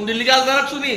মন্দির লিগে আলাদা রাখছো নি?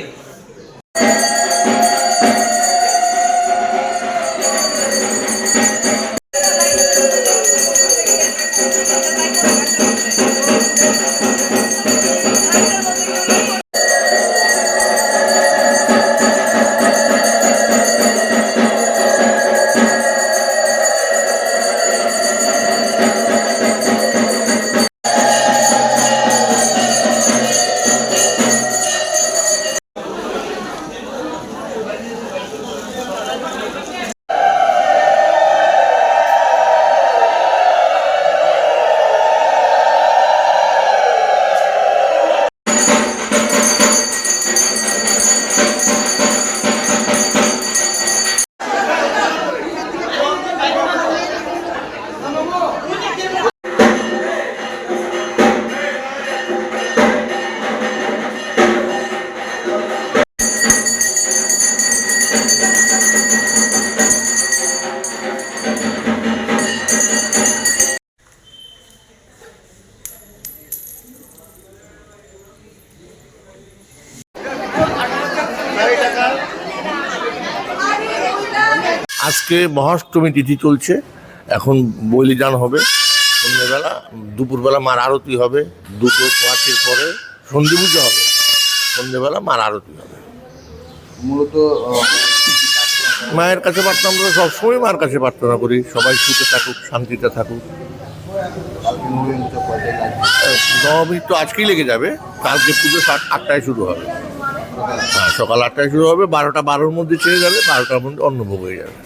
আজকে মহাষ্টমী তিথি চলছে, এখন বলিদান হবে সন্ধ্যেবেলা, দুপুরবেলা মার আরতি হবে, 2:05 পরে সন্ধি পুজো হবে, সন্ধ্যেবেলা মার আরতি হবে। মূলত মায়ের কাছে প্রার্থনা, আমরা সবসময় মার কাছে প্রার্থনা করি সবাই সুখে থাকুক, শান্তিতে থাকুক। নবমী তো আজকেই লেগে যাবে, কালকে পুজো 8টায় শুরু হবে। হ্যাঁ, সকাল 8টায় শুরু হবে, 12টা 12-র মধ্যে ছেড়ে যাবে, 12টার মধ্যে অন্নভোগ হয়ে যাবে।